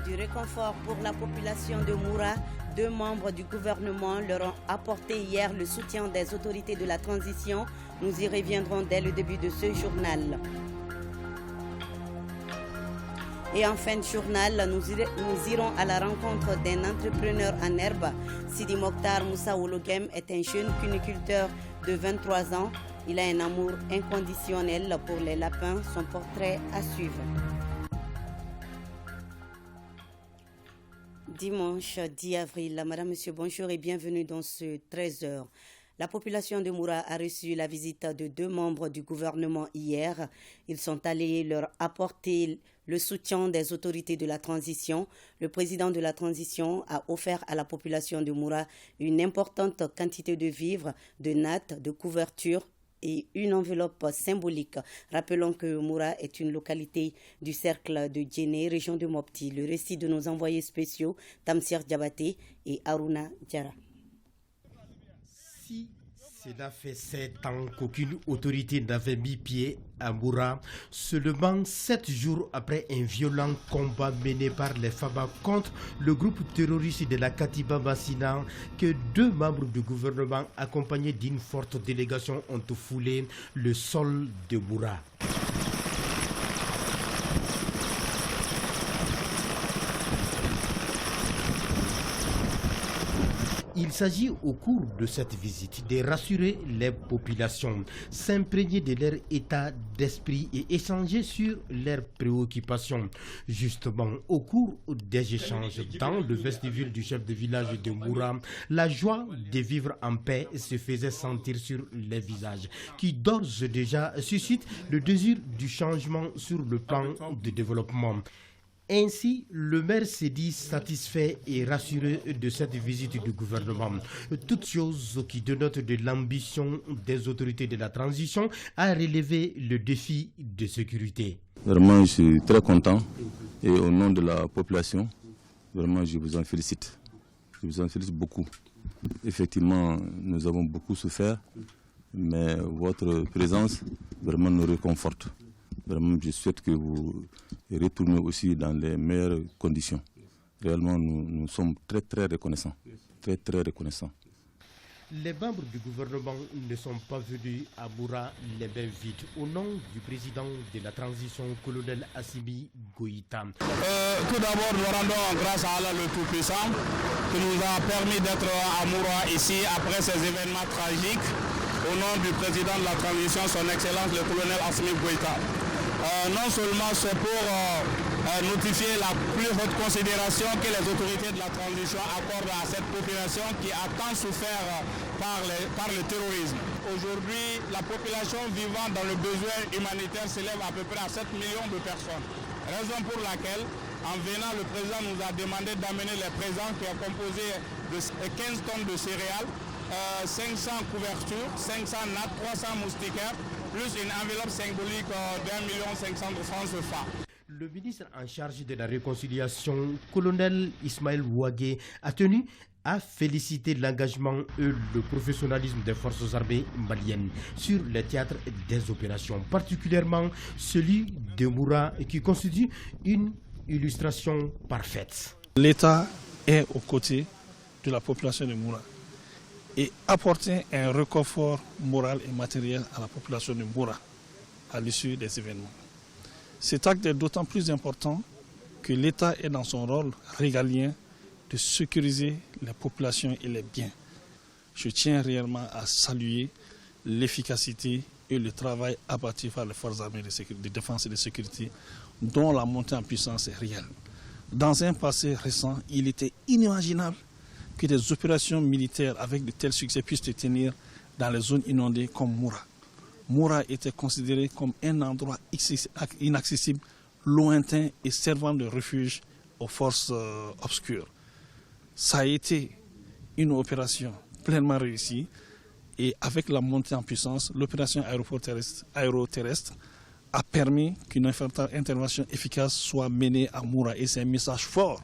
Du réconfort pour la population de Moura, 2 membres du gouvernement leur ont apporté hier le soutien des autorités de la transition. Nous y reviendrons dès le début de ce journal. Et en fin de journal, nous irons à la rencontre d'un entrepreneur en herbe. Sidi Mokhtar Moussa Wologem est un jeune cuniculteur de 23 ans. Il a un amour inconditionnel pour les lapins. Son portrait à suivre. Dimanche 10 avril, Madame, Monsieur, bonjour et bienvenue dans ce 13h. La population de Moura a reçu la visite de 2 membres du gouvernement hier. Ils sont allés leur apporter le soutien des autorités de la transition. Le président de la transition a offert à la population de Moura une importante quantité de vivres, de nattes, de couvertures et une enveloppe symbolique. Rappelons que Moura est une localité du cercle de Djéné, région de Mopti. Le récit de nos envoyés spéciaux, Tamsir Diabaté et Aruna Diara. Si cela fait 7 ans qu'aucune autorité n'avait mis pied à Moura, seulement 7 jours après un violent combat mené par les Faba contre le groupe terroriste de la Katiba Massina, que 2 membres du gouvernement accompagnés d'une forte délégation ont foulé le sol de Moura. Il s'agit au cours de cette visite de rassurer les populations, s'imprégner de leur état d'esprit et échanger sur leurs préoccupations. Justement, au cours des échanges dans le vestibule du chef de village de Moura, la joie de vivre en paix se faisait sentir sur les visages, qui d'ores et déjà suscitent le désir du changement sur le plan de développement. Ainsi, le maire s'est dit satisfait et rassuré de cette visite du gouvernement. Toute chose qui dénote de l'ambition des autorités de la transition a relevé le défi de sécurité. Vraiment, je suis très content et au nom de la population, vraiment, je vous en félicite. Je vous en félicite beaucoup. Effectivement, nous avons beaucoup souffert, mais votre présence vraiment nous réconforte. Vraiment, je souhaite que vous retournez aussi dans les meilleures conditions. Réellement, nous sommes très, très reconnaissants. Très, très reconnaissants. Les membres du gouvernement ne sont pas venus à Moura les mains vides. Au nom du président de la transition, colonel Assimi Goïta. Tout d'abord, nous rendons grâce à Allah le Tout-Puissant qui nous a permis d'être à Moura ici après ces événements tragiques. Au nom du président de la transition, son Excellence le colonel Assimi Goïta. Non seulement c'est pour notifier la plus haute considération que les autorités de la transition accordent à cette population qui a tant souffert par le terrorisme. Aujourd'hui, la population vivant dans le besoin humanitaire s'élève à peu près à 7 millions de personnes. Raison pour laquelle, en venant, le président nous a demandé d'amener les présents qui sont composés de 15 tonnes de céréales, 500 couvertures, 500 nattes, 300 moustiquaires, plus une enveloppe symbolique d'1 500 000 francs CFA. Le ministre en charge de la réconciliation, colonel Ismaël Ouagé, a tenu à féliciter l'engagement et le professionnalisme des forces armées maliennes sur le théâtre des opérations, particulièrement celui de Moura, qui constitue une illustration parfaite. L'État est aux côtés de la population de Moura et apporter un réconfort moral et matériel à la population de Moura à l'issue des événements. Cet acte est d'autant plus important que l'État est dans son rôle régalien de sécuriser les populations et les biens. Je tiens réellement à saluer l'efficacité et le travail abattu par les forces armées de défense et de sécurité, dont la montée en puissance est réelle. Dans un passé récent, il était inimaginable que des opérations militaires avec de tels succès puissent se tenir dans les zones inondées comme Moura. Moura était considéré comme un endroit inaccessible, lointain et servant de refuge aux forces obscures. Ça a été une opération pleinement réussie et avec la montée en puissance, l'opération aéroterrestre a permis qu'une intervention efficace soit menée à Moura. Et c'est un message fort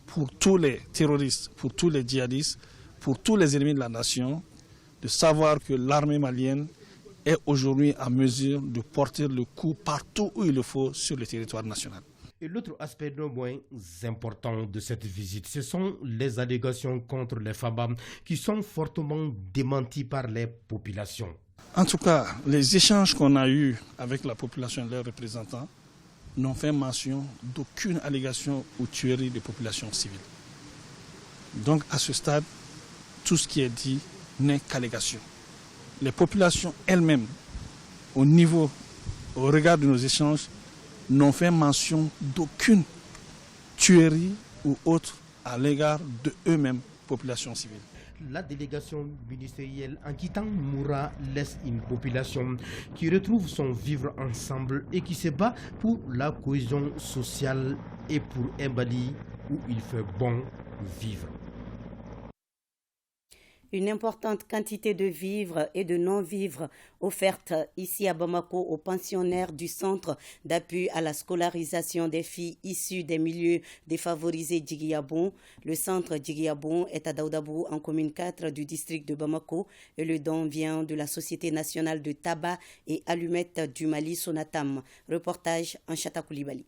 pour tous les terroristes, pour tous les djihadistes, pour tous les ennemis de la nation, de savoir que l'armée malienne est aujourd'hui en mesure de porter le coup partout où il le faut sur le territoire national. Et l'autre aspect non moins important de cette visite, ce sont les allégations contre les femmes qui sont fortement démenties par les populations. En tout cas, les échanges qu'on a eus avec la population et leurs représentants n'ont fait mention d'aucune allégation ou tuerie des populations civiles. Donc à ce stade, tout ce qui est dit n'est qu'allégation. Les populations elles-mêmes, au regard de nos échanges, n'ont fait mention d'aucune tuerie ou autre à l'égard de eux-mêmes, populations civiles. La délégation ministérielle, en quittant Moura, laisse une population qui retrouve son vivre ensemble et qui se bat pour la cohésion sociale et pour un Mali où il fait bon vivre. Une importante quantité de vivres et de non-vivres offertes ici à Bamako aux pensionnaires du centre d'appui à la scolarisation des filles issues des milieux défavorisés d'Iguiabon. Le centre d'Iguiabon est à Daoudabou en commune 4 du district de Bamako et le don vient de la Société nationale de tabac et allumettes du Mali Sonatam. Reportage en Chata Koulibaly.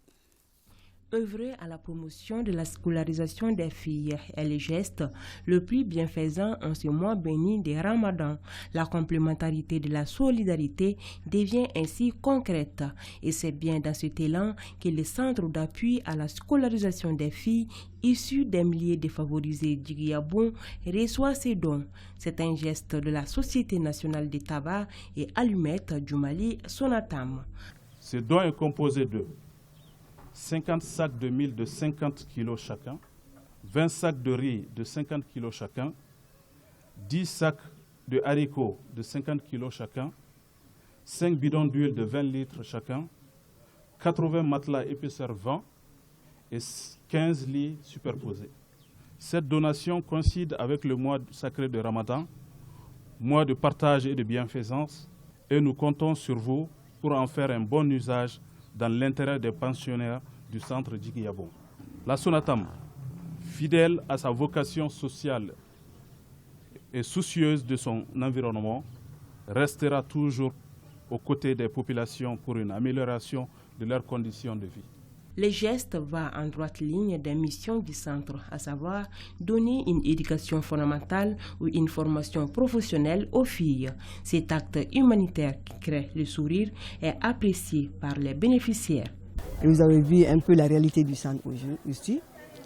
Œuvrer à la promotion de la scolarisation des filles est le geste le plus bienfaisant en ce mois béni des Ramadan. La complémentarité de la solidarité devient ainsi concrète et c'est bien dans cet élan que le centre d'appui à la scolarisation des filles issues des milieux défavorisés d'Iguiabon reçoit ces dons. C'est un geste de la Société nationale des tabac et allumettes du Mali Sonatam. Ce don est composé de 50 sacs de mil de 50 kg chacun, 20 sacs de riz de 50 kg chacun, 10 sacs de haricots de 50 kg chacun, 5 bidons d'huile de 20 litres chacun, 80 matelas épaisseur 20 et 15 lits superposés. Cette donation coïncide avec le mois sacré de Ramadan, mois de partage et de bienfaisance, et nous comptons sur vous pour en faire un bon usage dans l'intérêt des pensionnaires du centre d'Iguiabon. La Sonatam, fidèle à sa vocation sociale et soucieuse de son environnement, restera toujours aux côtés des populations pour une amélioration de leurs conditions de vie. Le geste va en droite ligne des missions du centre, à savoir donner une éducation fondamentale ou une formation professionnelle aux filles. Cet acte humanitaire qui crée le sourire est apprécié par les bénéficiaires. Vous avez vu un peu la réalité du centre aujourd'hui.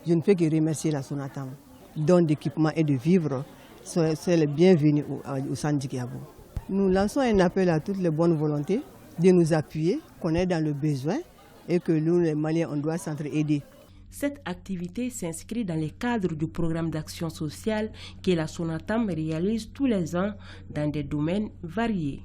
Je ne fais que remercier la Sonatam. Don d'équipement et de vivres, c'est le bienvenu au centre d'Iguiabon. Nous lançons un appel à toutes les bonnes volontés de nous appuyer, qu'on est dans le besoin, et que nous, les Maliens, on doit s'entraider. Cette activité s'inscrit dans le cadre du programme d'action sociale que la Sonatam réalise tous les ans dans des domaines variés.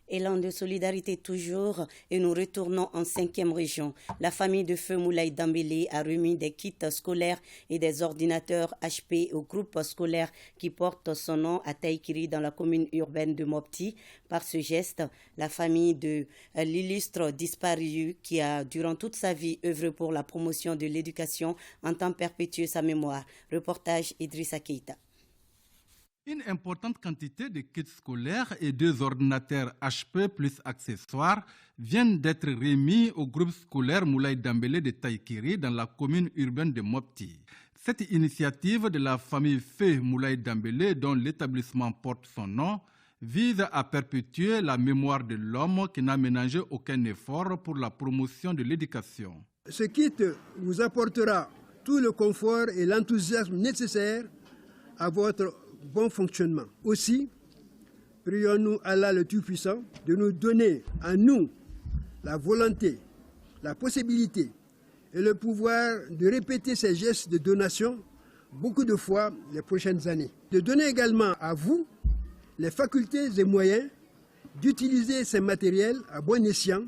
Élan de solidarité toujours et nous retournons en 5e région. La famille de Feu Moulaye Dambélé a remis des kits scolaires et des ordinateurs HP au groupe scolaire qui porte son nom à Taïkiri dans la commune urbaine de Mopti. Par ce geste, la famille de l'illustre disparu qui a durant toute sa vie œuvré pour la promotion de l'éducation entend perpétuer sa mémoire. Reportage Idrissa Keita. Une importante quantité de kits scolaires et 2 ordinateurs HP plus accessoires viennent d'être remis au groupe scolaire Moulaye Dambélé de Taïkiri dans la commune urbaine de Mopti. Cette initiative de la famille Feu Moulaye Dambélé, dont l'établissement porte son nom, vise à perpétuer la mémoire de l'homme qui n'a ménagé aucun effort pour la promotion de l'éducation. Ce kit vous apportera tout le confort et l'enthousiasme nécessaires à votre bon fonctionnement. Aussi, prions-nous Allah le Tout-Puissant de nous donner à nous la volonté, la possibilité et le pouvoir de répéter ces gestes de donation beaucoup de fois les prochaines années. De donner également à vous les facultés et moyens d'utiliser ces matériels à bon escient.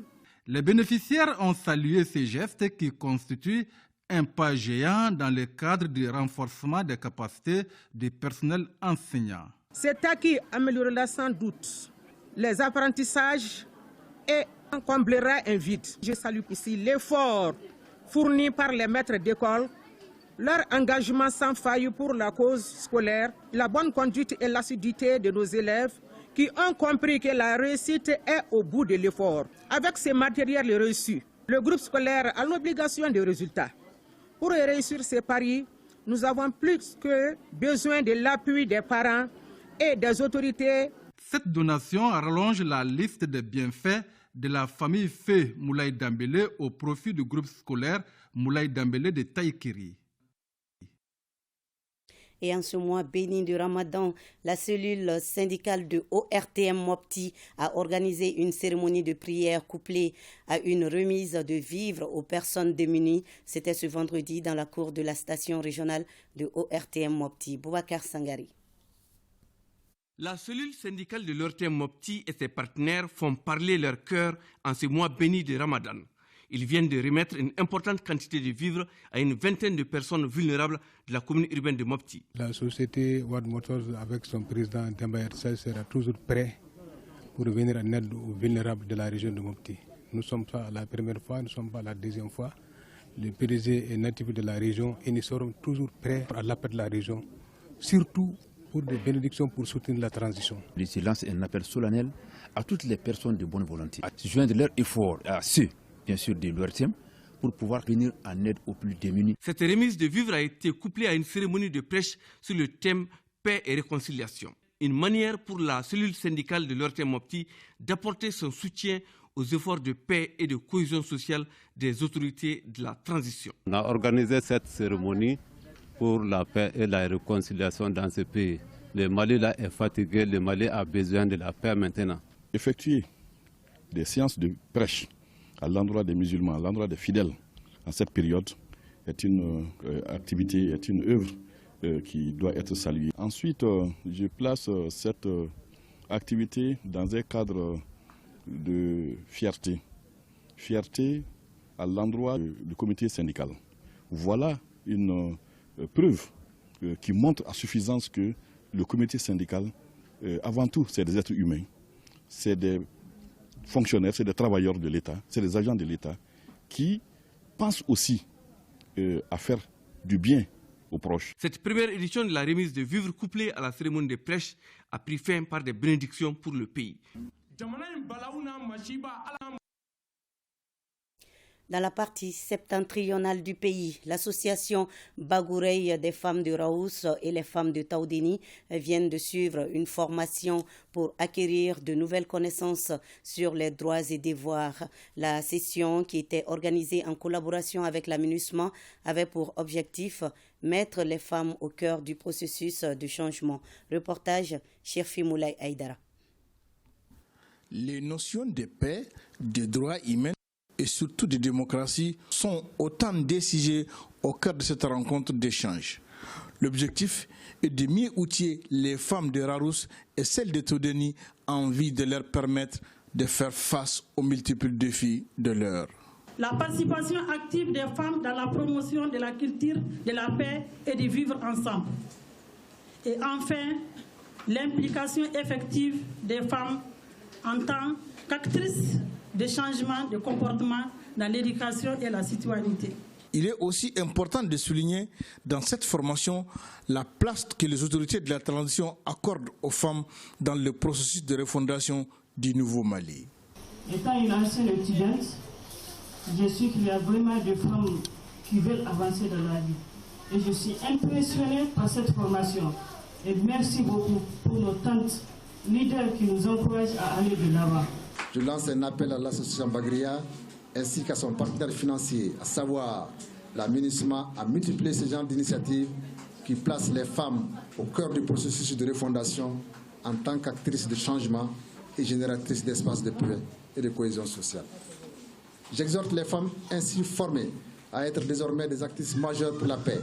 Les bénéficiaires ont salué ces gestes qui constituent un pas géant dans le cadre du renforcement des capacités du personnel enseignant. Cet acquis améliorera sans doute les apprentissages et en comblera un vide. Je salue ici l'effort fourni par les maîtres d'école, leur engagement sans faille pour la cause scolaire, la bonne conduite et l'assiduité de nos élèves qui ont compris que la réussite est au bout de l'effort. Avec ces matériels reçus, Le groupe scolaire a l'obligation de résultats. Pour réussir ces paris, nous avons plus que besoin de l'appui des parents et des autorités. Cette donation rallonge la liste des bienfaits de la famille Fé Moulay Dambélé au profit du groupe scolaire Moulay Dambélé de Taïkiri. Et en ce mois béni du Ramadan, la cellule syndicale de ORTM Mopti a organisé une cérémonie de prière couplée à une remise de vivres aux personnes démunies. C'était ce vendredi dans la cour de la station régionale de ORTM Mopti. Boubacar Sangari. La cellule syndicale de l'ORTM Mopti et ses partenaires font parler leur cœur en ce mois béni de Ramadan. Ils viennent de remettre une importante quantité de vivres à une vingtaine de personnes vulnérables de la commune urbaine de Mopti. La société Wad Motors, avec son président Demba Hersal, sera toujours prêt pour venir en aide aux vulnérables de la région de Mopti. Nous ne sommes pas la première fois, nous ne sommes pas la deuxième fois. Le PDG est natif de la région et nous serons toujours prêts à l'appel de la région, surtout pour des bénédictions pour soutenir la transition. Je lance un appel solennel à toutes les personnes de bonne volonté à joindre leur effort à ceux, bien sûr, de l'ORTM, pour pouvoir venir en aide aux plus démunis. Cette remise de vivres a été couplée à une cérémonie de prêche sur le thème paix et réconciliation. Une manière pour la cellule syndicale de l'ORTM Mopti d'apporter son soutien aux efforts de paix et de cohésion sociale des autorités de la transition. On a organisé cette cérémonie pour la paix et la réconciliation dans ce pays. Le Mali là est fatigué, le Mali a besoin de la paix maintenant. Effectuer des séances de prêche à l'endroit des musulmans, à l'endroit des fidèles, en cette période, est une activité, est une œuvre qui doit être saluée. Ensuite, je place cette activité dans un cadre de fierté. Fierté à l'endroit du comité syndical. Voilà une preuve qui montre à suffisance que le comité syndical, avant tout, c'est des êtres humains, c'est des fonctionnaires, c'est des travailleurs de l'État, c'est des agents de l'État qui pensent aussi à faire du bien aux proches. Cette première édition de la remise de vivres couplée à la cérémonie de prêche a pris fin par des bénédictions pour le pays. Dans la partie septentrionale du pays, l'association Bagoureï des femmes de Raous et les femmes de Taoudéni viennent de suivre une formation pour acquérir de nouvelles connaissances sur les droits et devoirs. La session, qui était organisée en collaboration avec la MINUSMA, avait pour objectif mettre les femmes au cœur du processus de changement. Reportage Cherfi Moulay Aïdara. Les notions de paix, de droits humains et surtout de démocratie sont autant des sujets au cœur de cette rencontre d'échange. L'objectif est de mieux outiller les femmes de Raous et celles de Taoudéni en vue de leur permettre de faire face aux multiples défis de l'heure. La participation active des femmes dans la promotion de la culture de la paix et de vivre ensemble. Et enfin, l'implication effective des femmes en tant qu'actrices de changement de comportement dans l'éducation et la citoyenneté. Il est aussi important de souligner dans cette formation la place que les autorités de la transition accordent aux femmes dans le processus de refondation du nouveau Mali. Étant une ancienne étudiante, je sais qu'il y a vraiment des femmes qui veulent avancer dans la vie. Et je suis impressionnée par cette formation. Et merci beaucoup pour nos tantes leaders qui nous encouragent à aller de l'avant. Je lance un appel à l'association Bagria ainsi qu'à son partenaire financier, à savoir la MINUSMA, à multiplier ce genre d'initiatives qui placent les femmes au cœur du processus de refondation en tant qu'actrices de changement et génératrices d'espace de paix et de cohésion sociale. J'exhorte les femmes ainsi formées à être désormais des actrices majeures pour la paix,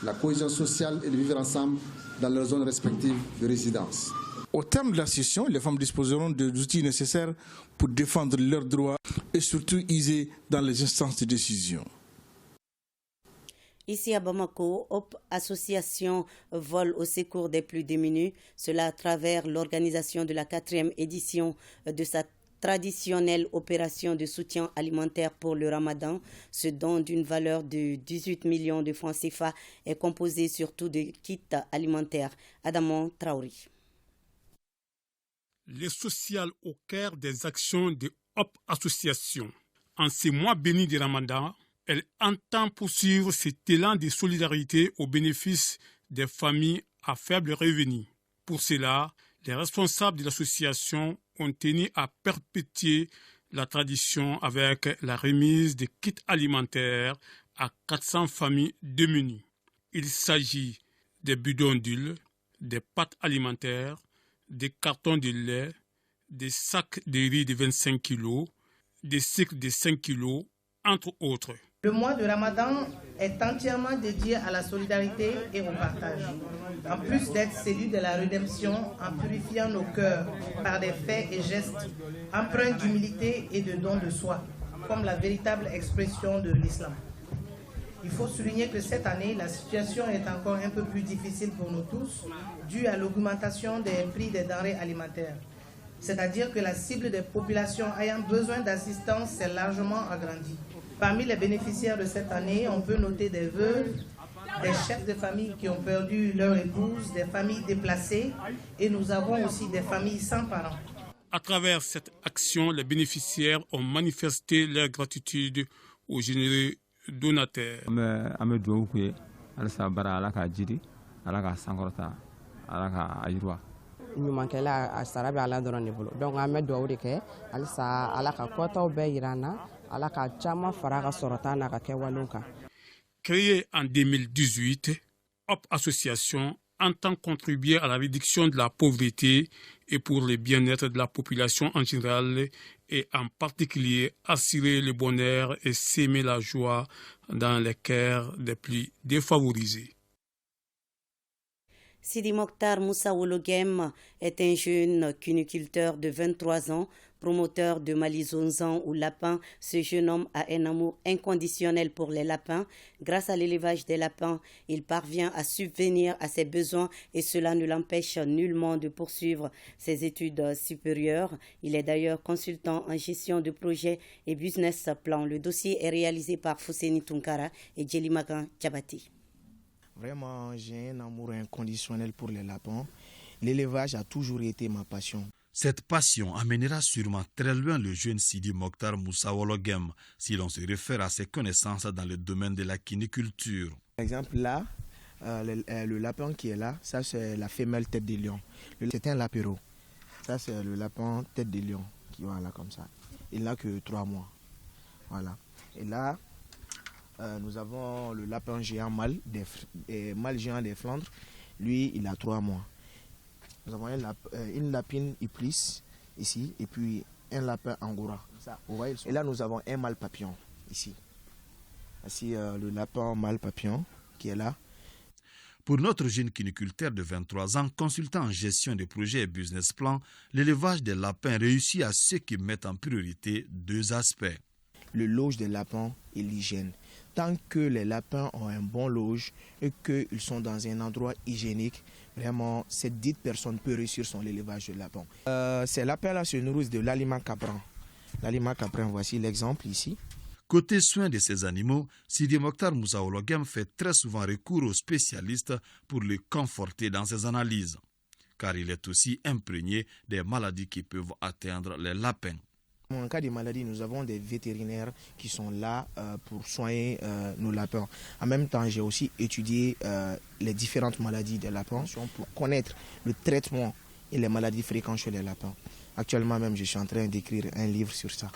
la cohésion sociale et le vivre ensemble dans leurs zones respectives de résidence. Au terme de la session, les femmes disposeront des outils nécessaires pour défendre leurs droits et surtout user dans les instances de décision. Ici à Bamako, Hop Association vole au secours des plus démunis, cela à travers l'organisation de la 4e édition de sa traditionnelle opération de soutien alimentaire pour le Ramadan. Ce don d'une valeur de 18 millions de francs CFA est composé surtout de kits alimentaires. Adamon Traori. Le social au cœur des actions de Hop Association. En ces mois bénis du Ramadan, elle entend poursuivre cet élan de solidarité au bénéfice des familles à faible revenu. Pour cela, les responsables de l'association ont tenu à perpétuer la tradition avec la remise des kits alimentaires à 400 familles démunies. Il s'agit des bidons d'huile, des pâtes alimentaires, des cartons de lait, des sacs de riz de 25 kg, des cycles de 5 kg, entre autres. Le mois de Ramadan est entièrement dédié à la solidarité et au partage. En plus d'être celui de la rédemption en purifiant nos cœurs par des faits et gestes empreints d'humilité et de don de soi, comme la véritable expression de l'islam. Il faut souligner que cette année, la situation est encore un peu plus difficile pour nous tous, due à l'augmentation des prix des denrées alimentaires. C'est-à-dire que la cible des populations ayant besoin d'assistance s'est largement agrandie. Parmi les bénéficiaires de cette année, on peut noter des veuves, des chefs de famille qui ont perdu leur épouse, des familles déplacées et nous avons aussi des familles sans parents. À travers cette action, les bénéficiaires ont manifesté leur gratitude aux généreux donateurs. Créée en 2018, Hop Association entend contribuer à la réduction de la pauvreté et pour le bien-être de la population en général et en particulier assurer le bonheur et s'aimer la joie dans les cœurs des plus défavorisés. Sidi Mokhtar Moussa Wologem est un jeune cuniculteur de 23 ans, promoteur de Malizonzan ou lapins. Ce jeune homme a un amour inconditionnel pour les lapins. Grâce à l'élevage des lapins, il parvient à subvenir à ses besoins et cela ne l'empêche nullement de poursuivre ses études supérieures. Il est d'ailleurs consultant en gestion de projets et business plan. Le dossier est réalisé par Fousseni Tunkara et Djelimagan Djabati. Vraiment, j'ai un amour inconditionnel pour les lapins. L'élevage a toujours été ma passion. Cette passion amènera sûrement très loin le jeune Sidi Mokhtar Moussa Wologem si l'on se réfère à ses connaissances dans le domaine de la cuniculture. Par exemple, là, le lapin qui est là, ça c'est la femelle tête de lion. C'est un lapéro. Ça c'est le lapin tête de lion qui va là comme ça. Il n'a que 3 mois. Voilà. Et là, nous avons le lapin géant mâle, mâle géant des Flandres. Lui, il a 3 mois. Nous avons une lapine Iplis ici et puis un lapin Angora. Et là, nous avons un mâle papillon ici. Ici, le lapin mâle papillon qui est là. Pour notre jeune cuniculteur de 23 ans, consultant en gestion de projets et business plan, l'élevage des lapins réussit à ceux qui mettent en priorité 2 aspects. Le loge des lapins et l'hygiène. Tant que les lapins ont un bon loge et qu'ils sont dans un endroit hygiénique, vraiment, cette dite personne peut réussir son élevage de lapins. Ces lapins-là se nourrissent de l'aliment caprin. L'aliment caprin, voici l'exemple ici. Côté soins de ces animaux, Sidi Mokhtar Moussa Wologem fait très souvent recours aux spécialistes pour les conforter dans ses analyses, car il est aussi imprégné des maladies qui peuvent atteindre les lapins. En cas de maladie, nous avons des vétérinaires qui sont là pour soigner nos lapins. En même temps, j'ai aussi étudié les différentes maladies des lapins pour connaître le traitement et les maladies fréquentes chez les lapins. Actuellement même, je suis en train d'écrire un livre sur ça.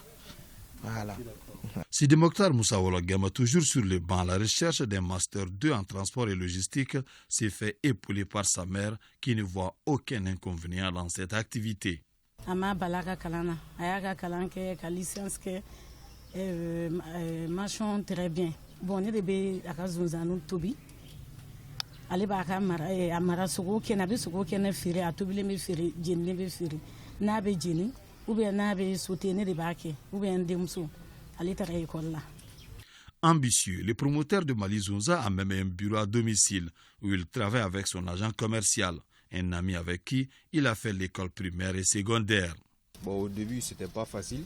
Voilà. Sidi Mokhtar Moussa Wologem, toujours sur le banc, la recherche d'un master 2 en transport et logistique s'est fait épauler par sa mère qui ne voit aucun inconvénient dans cette activité. Ama balaga kalana ayaga kalanke ka licence ke marchons très bien bon ne de be akazunzanu tobi ale ba ka mara amara sogo ke na be sogo ke na firi atobi le me firi jeni be firi na be jeni ou bien na be sauter ne de ba ke ou bien ndemso ale tara école là. Ambitieux, le promoteur de Malizonza a même un bureau à domicile où il travaille avec son agent commercial. Un ami avec qui il a fait l'école primaire et secondaire. Bon, au début, ce n'était pas facile.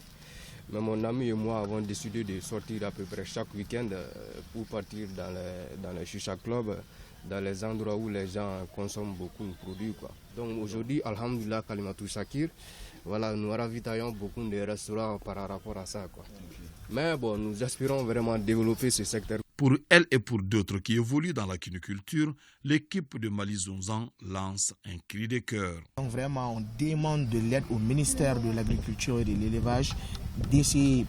Mais mon ami et moi avons décidé de sortir à peu près chaque week-end pour partir dans les chicha clubs, dans les endroits où les gens consomment beaucoup de produits, quoi. Donc aujourd'hui, alhamdoulilah, Kalimatou Shakir, voilà, nous ravitaillons beaucoup de restaurants par rapport à ça, quoi. Mais bon, nous aspirons vraiment à développer ce secteur. Pour elle et pour d'autres qui évoluent dans la quinoculture, l'équipe de Mali Zonzan lance un cri de cœur. Donc vraiment, on demande de l'aide au ministère de l'Agriculture et de l'Élevage d'essayer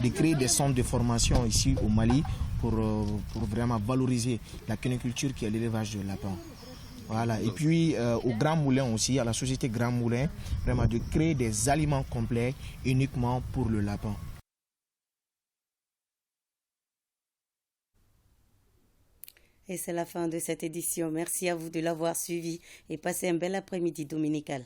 de créer des centres de formation ici au Mali pour vraiment valoriser la quinoculture qui est l'élevage de lapins. Voilà. Et puis au Grand Moulin aussi, à la société Grand Moulin, vraiment de créer des aliments complets uniquement pour le lapin. Et c'est la fin de cette édition. Merci à vous de l'avoir suivi et passez un bel après-midi dominical.